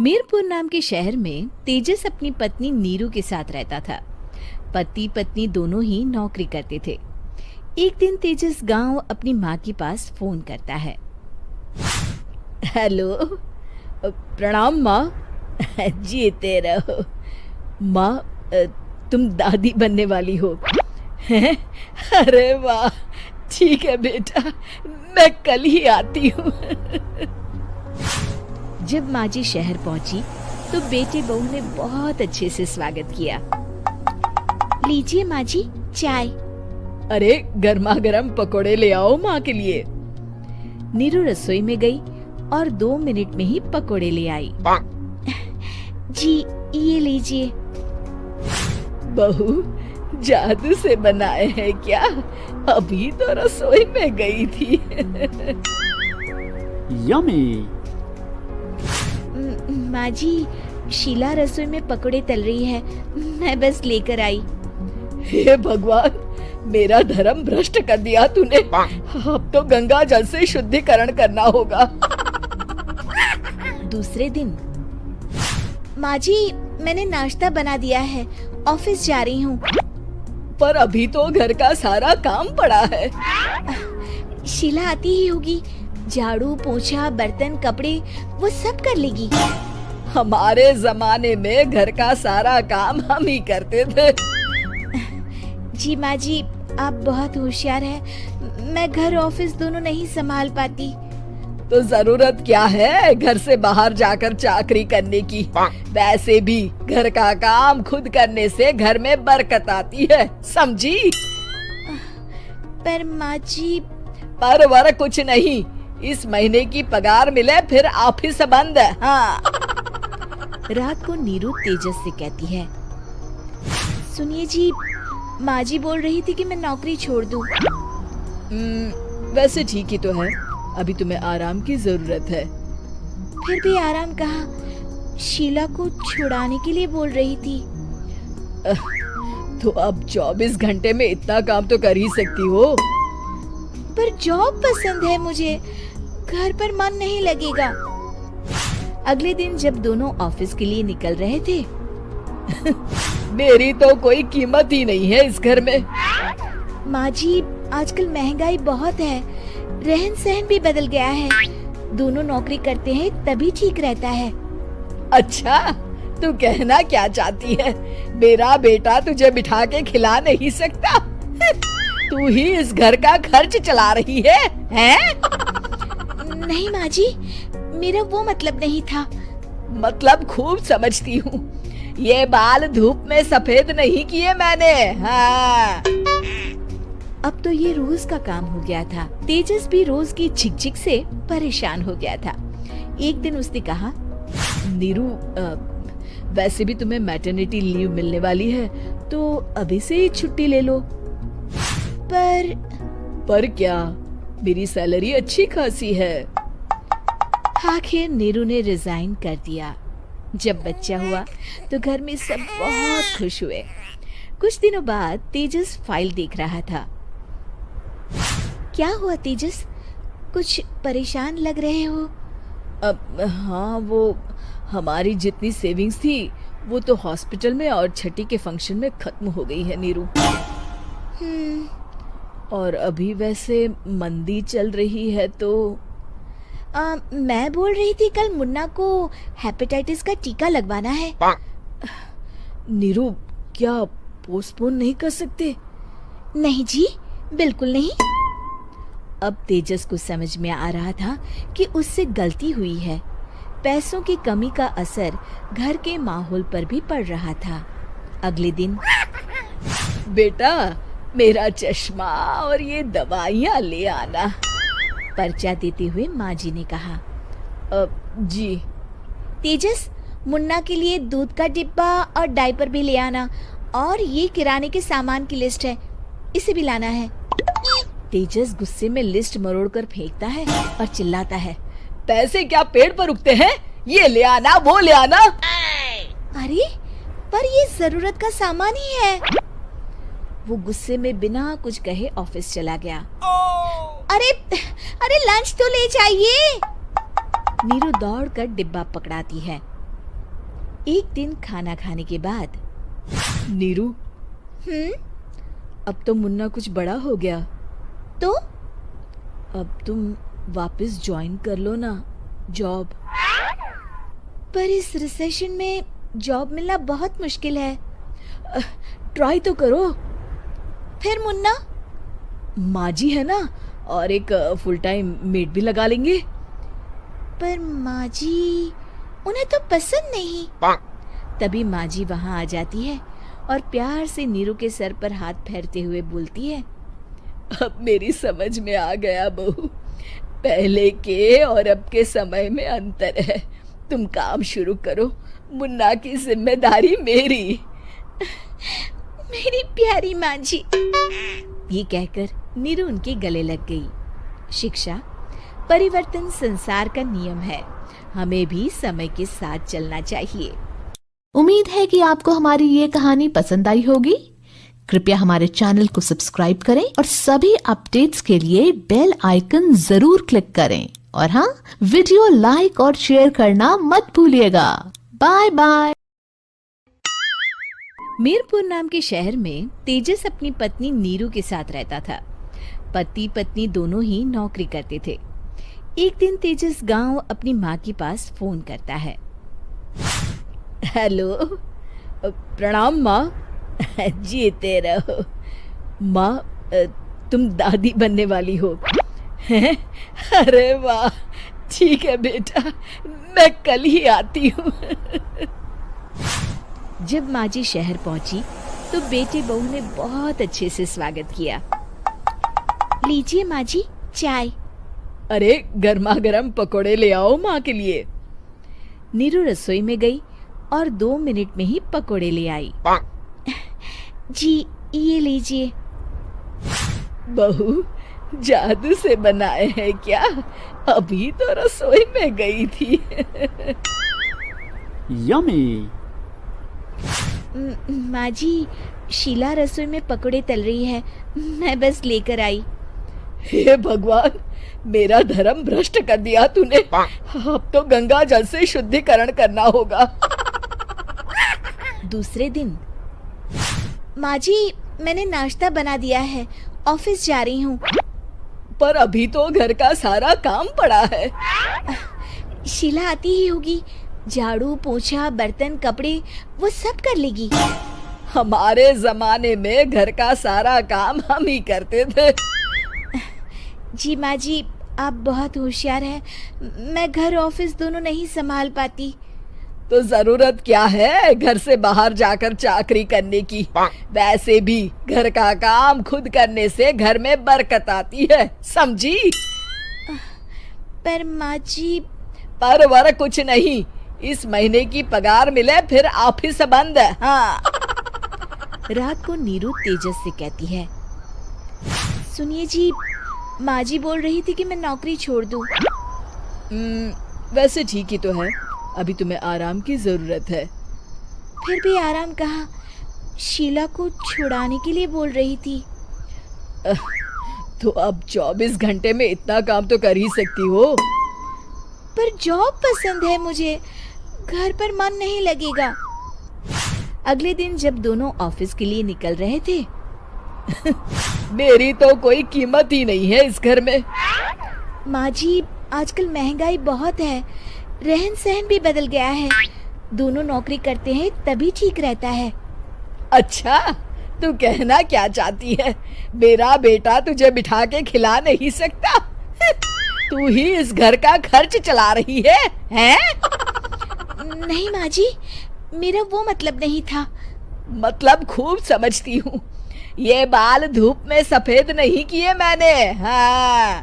मीरपुर नाम के शहर में तेजस अपनी पत्नी नीरू के साथ रहता था। पति पत्नी दोनों ही नौकरी करते थे। एक दिन तेजस गांव अपनी माँ के पास फोन करता है। हेलो, प्रणाम माँ। जीते रहो माँ, तुम दादी बनने वाली हो हैं? अरे वाह, ठीक है बेटा, मैं कल ही आती हूँ। जब माँ जी शहर पहुंची तो बेटे बहू ने बहुत अच्छे से स्वागत किया। लीजिए माँ जी, चाय। अरे गर्मा गर्म पकोड़े ले आओ माँ के लिए। नीरू रसोई में गई और 2 मिनट में ही पकोड़े ले आई। जी ये लीजिए। बहू जादू से बनाए हैं क्या? अभी तो रसोई में गई थी। यम्मी। माँ जी, शीला रसोई में पकोड़े तल रही है, मैं बस लेकर आई। हे भगवान, मेरा धर्म भ्रष्ट कर दिया तूने। अब तो गंगा जल से शुद्धिकरण करना होगा। दूसरे दिन, माँ जी मैंने नाश्ता बना दिया है, ऑफिस जा रही हूँ। पर अभी तो घर का सारा काम पड़ा है। शीला आती ही होगी, झाड़ू पोछा बर्तन कपड़े वो सब कर लेगी। हमारे जमाने में घर का सारा काम हम ही करते थे। जी माँ जी, आप बहुत होशियार हैं, मैं घर ऑफिस दोनों नहीं संभाल पाती। तो जरूरत क्या है घर से बाहर जाकर चाकरी करने की? वैसे भी घर का काम खुद करने से घर में बरकत आती है, समझी? पर माँ जी। पर वर कुछ नहीं, इस महीने की पगार मिले फिर ऑफिस बंद। हाँ। रात को नीरू तेजस से कहती है, सुनिए जी, माँ जी बोल रही थी कि मैं नौकरी छोड़ दूं। वैसे ठीक ही तो है, अभी तुम्हें आराम की जरूरत है। फिर भी आराम कहाँ, शीला को छुड़ाने के लिए बोल रही थी। तो अब 24 घंटे में इतना काम तो कर ही सकती हो। पर जॉब पसंद है मुझे, घर पर मन नहीं लगेगा। अगले दिन जब दोनों ऑफिस के लिए निकल रहे थे, मेरी तो कोई कीमत ही नहीं है इस घर में। माँ जी, आजकल महंगाई बहुत है, रहन सहन भी बदल गया है, दोनों नौकरी करते हैं तभी ठीक रहता है। अच्छा, तू कहना क्या चाहती है? मेरा बेटा तुझे बिठा के खिला नहीं सकता? तू ही इस घर का खर्च चला रही है, हैं? नहीं माँ जी, मेरा वो मतलब नहीं था। मतलब खूब समझती हूँ, ये बाल धूप में सफेद नहीं किए मैंने। हाँ। अब तो ये रोज का काम हो गया था। तेजस भी रोज की झिकझिक से परेशान हो गया था। एक दिन उसने कहा, नीरू, वैसे भी तुम्हें मैटरनिटी लीव मिलने वाली है, तो अभी से ही छुट्टी ले लो। पर क्या, मेरी सैलरी अच्छी खासी है। आखिर नीरू ने रिजाइन कर दिया। जब बच्चा हुआ तो घर में सब बहुत खुश हुए। कुछ दिनों बाद तेजस फाइल देख रहा था। क्या हुआ तेजस, कुछ परेशान लग रहे हो? हाँ, वो हमारी जितनी सेविंग्स थी वो तो हॉस्पिटल में और छठी के फंक्शन में खत्म हो गई है नीरू। और अभी वैसे मंदी चल रही है तो मैं बोल रही थी कल मुन्ना को हेपेटाइटिस का टीका लगवाना है। नीरू, क्या पोस्टपोन नहीं कर सकते? नहीं जी, बिल्कुल नहीं। अब तेजस को समझ में आ रहा था कि उससे गलती हुई है। पैसों की कमी का असर घर के माहौल पर भी पड़ रहा था। अगले दिन, बेटा मेरा चश्मा और ये दवाइयाँ ले आना, पर्चा देते हुए माँ जी ने कहा। जी। तेजस, मुन्ना के लिए दूध का डिब्बा और डायपर भी ले आना, और ये किराने के सामान की लिस्ट है, इसे भी लाना है। तेजस गुस्से में लिस्ट मरोड़कर फेंकता है और चिल्लाता है, पैसे क्या पेड़ पर उगते हैं? ये ले आना, वो ले आना। अरे पर ये जरूरत का सामान ही है। वो गुस्से में बिना कुछ कहे ऑफिस चला गया। अरे लंच तो ले जाइए। नीरू दौड़कर डिब्बा पकड़ाती है। एक दिन खाना खाने के बाद, नीरू, अब तो मुन्ना कुछ बड़ा हो गया, तो अब तुम वापस ज्वाइन कर लो ना जॉब। पर इस रिसेशन में जॉब मिलना बहुत मुश्किल है। ट्राई तो करो। फिर मुन्ना? माँ जी है ना, और एक फुल टाइम मेड भी लगा लेंगे। पर माँ जी, उन्हें तो पसंद नहीं। तभी माँ जी वहाँ आ जाती है और प्यार से नीरू के सर पर हाथ फेरते हुए बोलती है, अब मेरी समझ में आ गया बहू, पहले के और अब के समय में अंतर है। तुम काम शुरू करो, मुन्ना की जिम्मेदारी मेरी। मेरी प्यारी माँ जी। ये कहकर नीरू उनके गले लग गई। शिक्षा, परिवर्तन संसार का नियम है, हमें भी समय के साथ चलना चाहिए। उम्मीद है कि आपको हमारी ये कहानी पसंद आई होगी। कृपया हमारे चैनल को सब्सक्राइब करें और सभी अपडेट्स के लिए बेल आइकन जरूर क्लिक करें। और हाँ, वीडियो लाइक और शेयर करना मत भूलिएगा। Bye bye. मीरपुर नाम के शहर में तेजस अपनी पत्नी नीरू के साथ रहता था। पति पत्नी दोनों ही नौकरी करते थे। एक दिन तेजस गांव अपनी माँ के पास फोन करता है। हेलो, प्रणाम माँ। जीते रहो माँ, तुम दादी बनने वाली हो हैं? अरे वाह, ठीक है बेटा, मैं कल ही आती हूँ। जब माँ जी शहर पहुंची तो बेटे बहू ने बहुत अच्छे से स्वागत किया। लीजिए माँ जी, चाय। अरे गर्मा गर्म पकोड़े ले आओ माँ के लिए। नीरू रसोई में गई और 2 मिनट में ही पकोड़े ले आई। जी ये लीजिए। बहू, जादू से बनाए हैं क्या? अभी तो रसोई में गई थी। यम्मी। माँ जी, शीला रसोई में पकोड़े तल रही है, मैं बस लेकर आई। हे भगवान, मेरा धर्म भ्रष्ट कर दिया तूने। अब तो गंगा जल से शुद्धिकरण करना होगा। दूसरे दिन, माँ जी मैंने नाश्ता बना दिया है, ऑफिस जा रही हूँ। पर अभी तो घर का सारा काम पड़ा है। शीला आती ही होगी, झाड़ू पोछा बर्तन कपड़े वो सब कर लेगी। हमारे जमाने में घर का सारा काम हम ही करते थे। जी माँ जी, आप बहुत होशियार हैं, मैं घर ऑफिस दोनों नहीं संभाल पाती। तो जरूरत क्या है घर से बाहर जाकर चाकरी करने की? वैसे भी घर का काम खुद करने से घर में बरकत आती है, समझी? पर माँ जी। पर वर कुछ नहीं, इस महीने की पगार मिले फिर ऑफिस बंद। हाँ। रात को नीरू तेजस से कहती है, सुनिए जी, माँ जी बोल रही थी कि मैं नौकरी छोड़ दूं। वैसे ठीक ही तो है, अभी तुम्हें आराम की जरूरत है। फिर भी आराम कहाँ, शीला को छुड़ाने के लिए बोल रही थी। तो अब 24 घंटे में इतना काम तो कर ही सकती हो। पर जॉब पसंद है मुझे, घर पर मन नहीं लगेगा। अगले दिन जब दोनों ऑफिस के लिए निकल रहे थे, मेरी तो कोई कीमत ही नहीं है इस घर में। माँ जी, आजकल महंगाई बहुत है, रहन सहन भी बदल गया है, दोनों नौकरी करते हैं तभी ठीक रहता है। अच्छा, तू कहना क्या चाहती है? मेरा बेटा तुझे बिठा के खिला नहीं सकता? तू ही इस घर का खर्च चला रही है, हैं? नहीं माँ जी, मेरा वो मतलब नहीं था। मतलब खूब समझती हूँ, ये बाल धूप में सफेद नहीं किए मैंने। हाँ।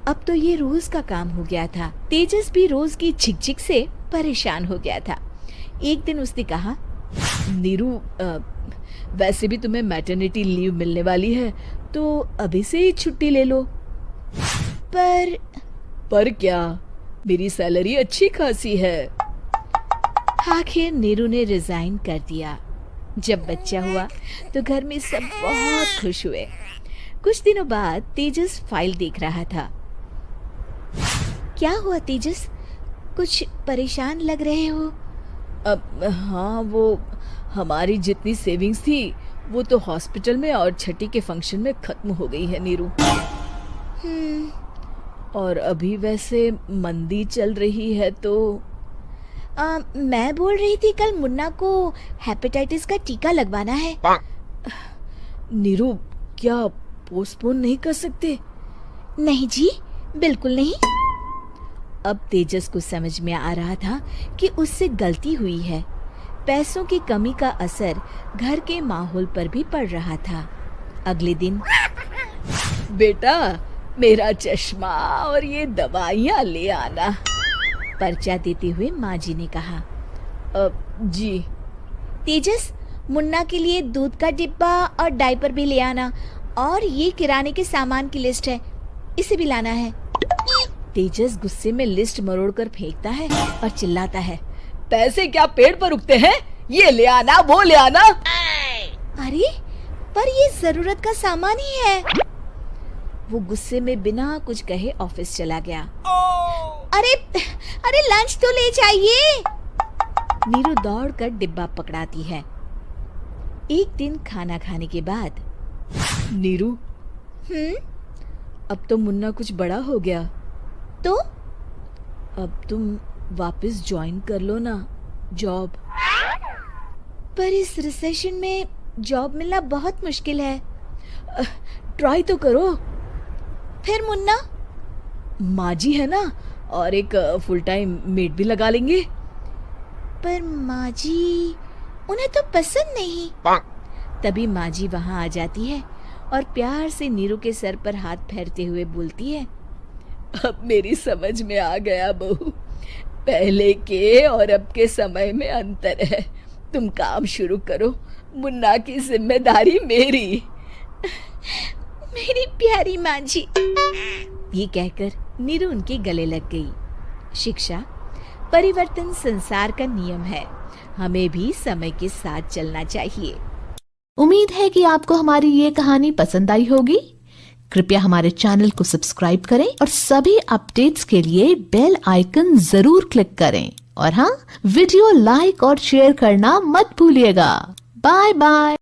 अब तो ये रोज का काम हो गया था। तेजस भी रोज की झिकझिक से परेशान हो गया था। एक दिन उसने कहा, नीरू, वैसे भी तुम्हें मैटरनिटी लीव मिलने वाली है, तो अभी से ही छुट्टी ले लो। पर क्या, मेरी सैलरी अच्छी खासी है। आखिर नीरू ने रिजाइन कर दिया। जब बच्चा हुआ तो घर में सब बहुत खुश हुए। कुछ दिनों बाद तेजस फाइल देख रहा था। क्या हुआ तेजस, कुछ परेशान लग रहे हो? अब हाँ, वो हमारी जितनी सेविंग्स थी वो तो हॉस्पिटल में और छठी के फंक्शन में खत्म हो गई है नीरू। और अभी वैसे मंदी चल रही है तो मैं बोल रही थी कल मुन्ना को हेपेटाइटिस का टीका लगवाना है। नीरू, क्या पोस्टपोन नहीं कर सकते? नहीं जी, बिल्कुल नहीं। अब तेजस को समझ में आ रहा था कि उससे गलती हुई है। पैसों की कमी का असर घर के माहौल पर भी पड़ रहा था। अगले दिन, बेटा मेरा चश्मा और ये दवाइयाँ ले आना, पर्चा देते हुए माँ जी ने कहा। जी। तेजस, मुन्ना के लिए दूध का डिब्बा और डायपर भी ले आना, और ये किराने के सामान की लिस्ट है, इसे भी लाना है। तेजस गुस्से में लिस्ट मरोड़कर फेंकता है और चिल्लाता है, पैसे क्या पेड़ पर उगते हैं? ये ले आना, वो ले आना। अरे पर ये जरूरत का सामान ही है। वो गुस्से में बिना कुछ कहे ऑफिस चला गया। अरे अरे लंच तो ले जाइए। नीरू दौड़कर डिब्बा पकड़ाती है। एक दिन खाना खाने के बाद, नीरू, अब तो मुन्ना कुछ बड़ा हो गया, तो अब तुम वापस ज्वाइन कर लो ना जॉब। पर इस रिसेशन में जॉब मिलना बहुत मुश्किल है। ट्राई तो करो। फिर मुन्ना? माँ जी है ना, और एक फुल टाइम मेड भी लगा लेंगे। पर माँ जी, उन्हें तो पसंद नहीं। तभी माँ जी वहाँ आ जाती है और प्यार से नीरू के सर पर हाथ फेरते हुए बोलती है, अब मेरी समझ में आ गया बहू, पहले के और अब के समय में अंतर है। तुम काम शुरू करो, मुन्ना की जिम्मेदारी मेरी। मेरी प्यारी माँ जी। ये कहकर नीरू उनके गले लग गई। शिक्षा, परिवर्तन संसार का नियम है, हमें भी समय के साथ चलना चाहिए। उम्मीद है कि आपको हमारी ये कहानी पसंद आई होगी। कृपया हमारे चैनल को सब्सक्राइब करें और सभी अपडेट्स के लिए बेल आइकन जरूर क्लिक करें। और हाँ, वीडियो लाइक और शेयर करना मत भूलिएगा। Bye bye.